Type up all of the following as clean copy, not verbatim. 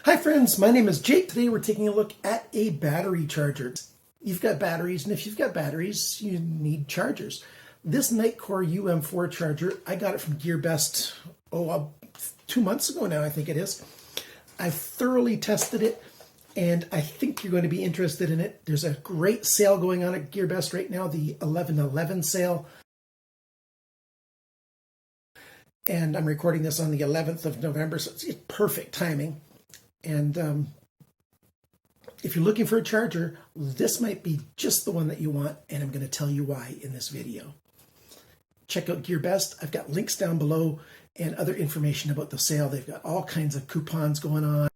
Hi friends, my name is Jake. Today we're taking a look at a battery charger. You've got batteries, and if you've got batteries, you need chargers. This Nitecore UM4 charger, I got it from GearBest, 2 months ago now, I think it is. I've thoroughly tested it, and I think you're going to be interested in it. There's a great sale going on at GearBest right now, the 11/11 sale. And I'm recording this on the 11th of November, so it's perfect timing. And if you're looking for a charger, this might be just the one that you want, and I'm going to tell you why in this video. Check out GearBest. I've got links down below and other information about the sale. They've got all kinds of coupons going on,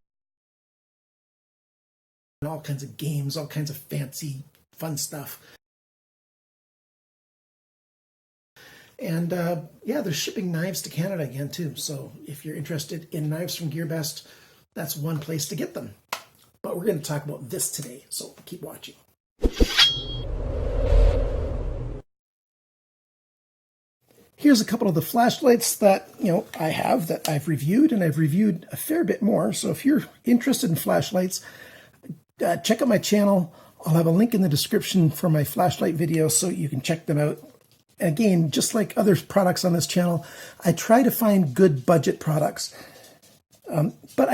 all kinds of games, all kinds of fancy, fun stuff. And yeah, they're shipping knives to Canada again too. So if you're interested in knives from GearBest, that's one place to get them. But we're going to talk about this today, so keep watching. Here's a couple of the flashlights that I have that I've reviewed, and I've reviewed a fair bit more. So if you're interested in flashlights, check out my channel. I'll have a link in the description for my flashlight videos so you can check them out. Again, just like other products on this channel, I try to find good budget products. But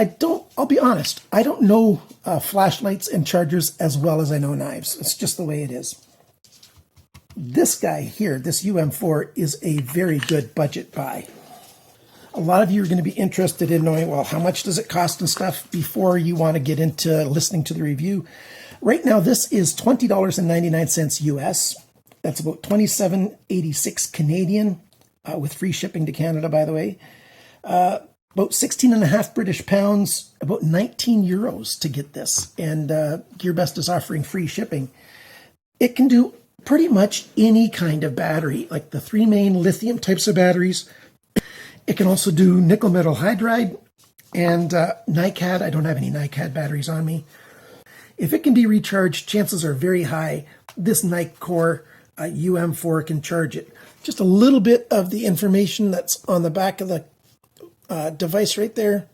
I'll be honest, I don't know flashlights and chargers as well as I know knives. It's just the way it is. This guy here, this UM4, is a very good budget buy. A lot of you are going to be interested in knowing, well, how much does it cost and stuff before you want to get into listening to the review. Right now, this is $20.99 US. That's about $27.86 Canadian, with free shipping to Canada, by the way. About 16.5 British pounds, about 19 euros to get this. And GearBest is offering free shipping. It can do pretty much any kind of battery, like the 3 main lithium types of batteries. It can also do nickel metal hydride and NiCad. I don't have any NiCad batteries on me. If it can be recharged, chances are very high this Nitecore UM4 can charge it. Just a little bit of the information that's on the back of the device right there.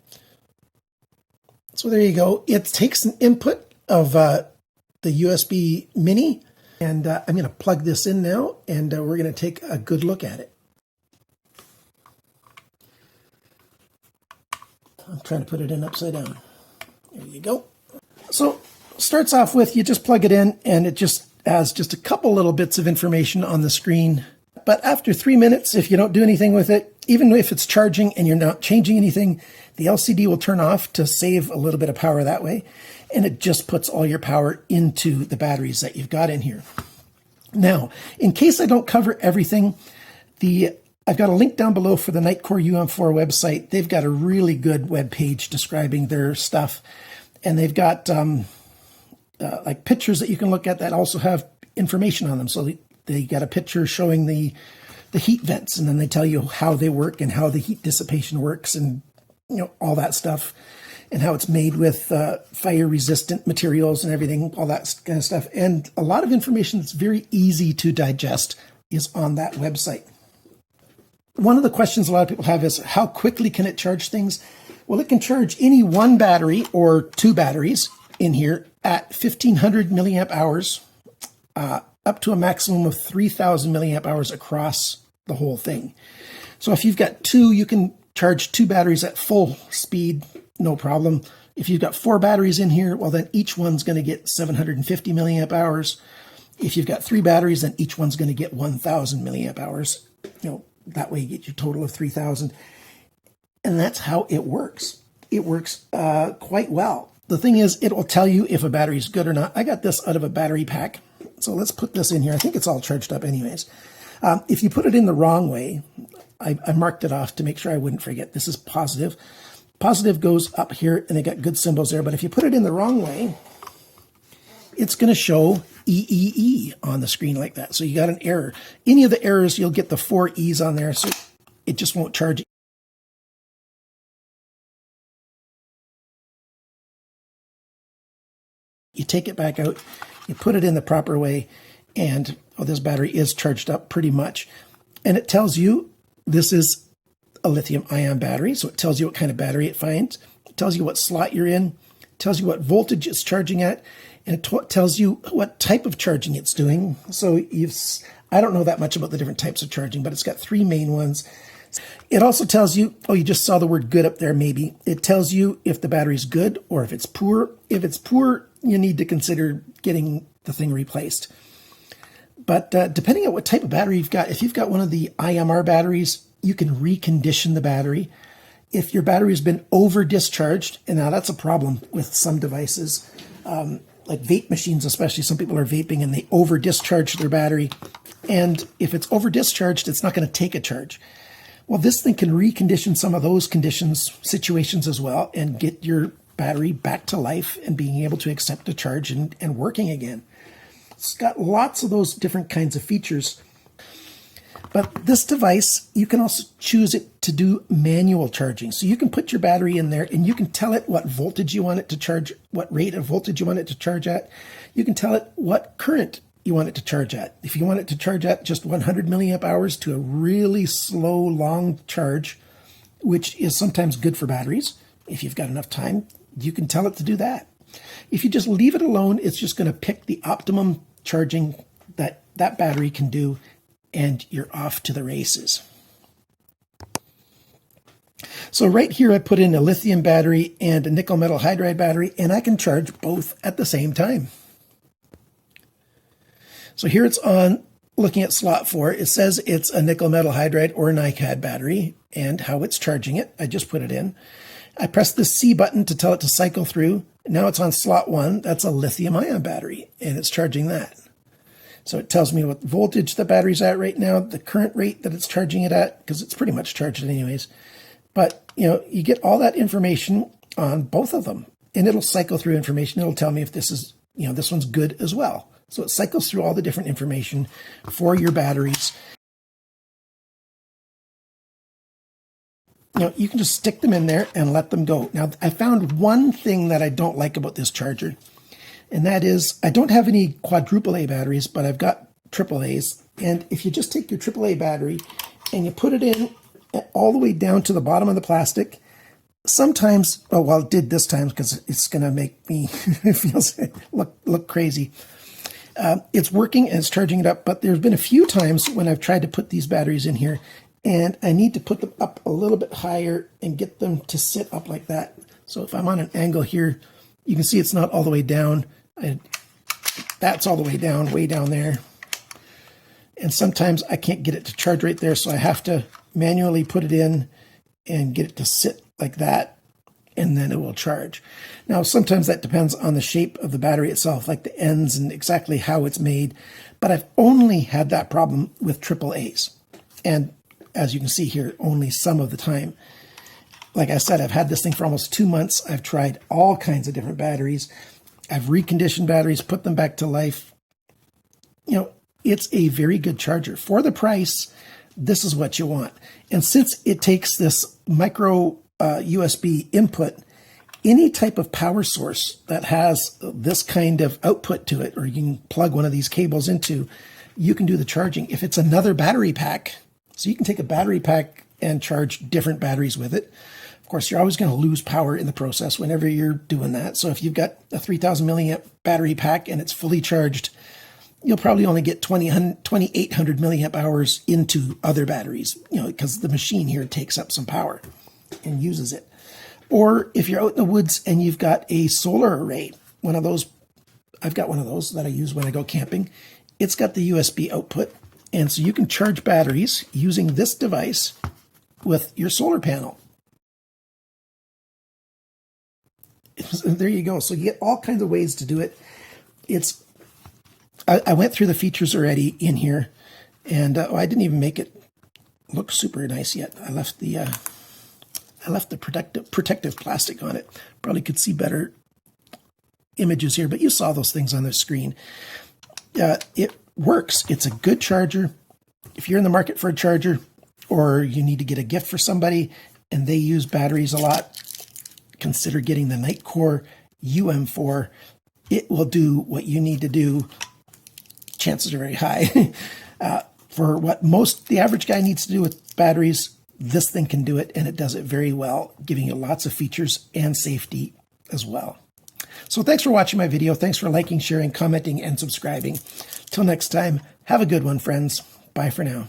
So there you go. It takes an input of the USB mini, and I'm going to plug this in now, and we're going to take a good look at it. I'm trying to put it in upside down. There you go. So starts off with, you just plug it in, and it just has just a couple little bits of information on the screen. But after 3 minutes, if you don't do anything with it, even if it's charging and you're not changing anything, the LCD will turn off to save a little bit of power that way. And it just puts all your power into the batteries that you've got in here. Now, in case I don't cover everything, I've got a link down below for the Nitecore UM4 website. They've got a really good web page describing their stuff. And they've got like pictures that you can look at that also have information on them. So they got a picture showing the heat vents, and then they tell you how they work and how the heat dissipation works, and all that stuff, and how it's made with fire resistant materials and everything, all that kind of stuff. And a lot of information that's very easy to digest is on that website. One of the questions a lot of people have is, how quickly can it charge things? Well, it can charge any one battery or 2 batteries in here at 1500 milliamp hours, up to a maximum of 3000 milliamp hours across the whole thing. So if you've got 2, you can charge 2 batteries at full speed, no problem. If you've got 4 batteries in here, well, then each one's going to get 750 milliamp hours. If you've got 3 batteries, then each one's going to get 1000 milliamp hours. That way you get your total of 3000. And that's how it works. It works quite well. The thing is, it will tell you if a battery is good or not. I got this out of a battery pack. So let's put this in here. I think it's all charged up anyways. If you put it in the wrong way, I marked it off to make sure I wouldn't forget. This is positive. Positive goes up here, and they got good symbols there. But if you put it in the wrong way, it's going to show EEE on the screen like that. So you got an error. Any of the errors, you'll get the 4 E's on there, so it just won't charge. You take it back out, you put it in the proper way, and this battery is charged up pretty much. And it tells you this is a lithium ion battery, so it tells you what kind of battery it finds. tells you what slot you're in, tells you what voltage it's charging at, and it tells you what type of charging it's doing. So I don't know that much about the different types of charging, but it's got 3 main ones. It also tells you, oh, you just saw the word good up there maybe. It tells you if the battery's good or if it's poor. If it's poor, you need to consider getting the thing replaced. But depending on what type of battery you've got, if you've got one of the IMR batteries, you can recondition the battery. If your battery has been over discharged, and now that's a problem with some devices, like vape machines especially, some people are vaping and they over discharge their battery. And if it's over discharged, it's not going to take a charge. Well, this thing can recondition some of those situations as well, and get your battery back to life and being able to accept a charge and working again. It's got lots of those different kinds of features. But this device, you can also choose it to do manual charging. So you can put your battery in there and you can tell it what voltage you want it to charge, what rate of voltage you want it to charge at. You can tell it what current you want it to charge at. If you want it to charge at just 100 milliamp hours to a really slow, long charge, which is sometimes good for batteries, if you've got enough time, you can tell it to do that. If you just leave it alone, it's just going to pick the optimum charging that that battery can do, and you're off to the races. So right here, I put in a lithium battery and a nickel metal hydride battery, and I can charge both at the same time. So here it's on, looking at slot 4. It says it's a nickel metal hydride or a NiCad battery and how it's charging it. I just put it in. I press the C button to tell it to cycle through. Now it's on slot 1. That's a lithium ion battery, and it's charging that. So it tells me what voltage the battery's at right now, the current rate that it's charging it at, because it's pretty much charged anyways. But, you get all that information on both of them, and it'll cycle through information. It'll tell me if this is, this one's good as well. So it cycles through all the different information for your batteries. You can just stick them in there and let them go. Now, I found one thing that I don't like about this charger, and that is I don't have any quadruple A batteries, but I've got triple A's. And if you just take your triple A battery and you put it in all the way down to the bottom of the plastic, sometimes, it did this time because it's going to make me look crazy. It's working and it's charging it up, but there's been a few times when I've tried to put these batteries in here and I need to put them up a little bit higher and get them to sit up like that. So if I'm on an angle here, you can see it's not all the way down. That's all the way down there. And sometimes I can't get it to charge right there, so I have to manually put it in and get it to sit like that, and then it will charge. Now, sometimes that depends on the shape of the battery itself, like the ends and exactly how it's made. But I've only had that problem with AAAs. And as you can see here, only some of the time. Like I said, I've had this thing for almost 2 months. I've tried all kinds of different batteries. I've reconditioned batteries, put them back to life. It's a very good charger. For the price, this is what you want. And since it takes this micro USB input, any type of power source that has this kind of output to it, or you can plug one of these cables into, you can do the charging. If it's another battery pack, so you can take a battery pack and charge different batteries with it. Of course, you're always going to lose power in the process whenever you're doing that. So if you've got a 3,000 milliamp battery pack and it's fully charged, you'll probably only get 2,800 milliamp hours into other batteries, because the machine here takes up some power and uses it. Or if you're out in the woods and you've got a solar array, one of those, I've got one of those that I use when I go camping. It's got the USB output. And so you can charge batteries using this device with your solar panel. There you go. So you get all kinds of ways to do it. I went through the features already in here, and I didn't even make it look super nice yet. I left the protective plastic on it. Probably could see better images here, but you saw those things on the screen. It works. It's a good charger. If you're in the market for a charger, or you need to get a gift for somebody and they use batteries a lot, consider getting the Nitecore UM4. It will do what you need to do. Chances are very high for what the average guy needs to do with batteries. this thing can do it, and it does it very well, giving you lots of features and safety as well. So thanks for watching my video. Thanks for liking, sharing, commenting, and subscribing. Till next time, have a good one, friends. Bye for now.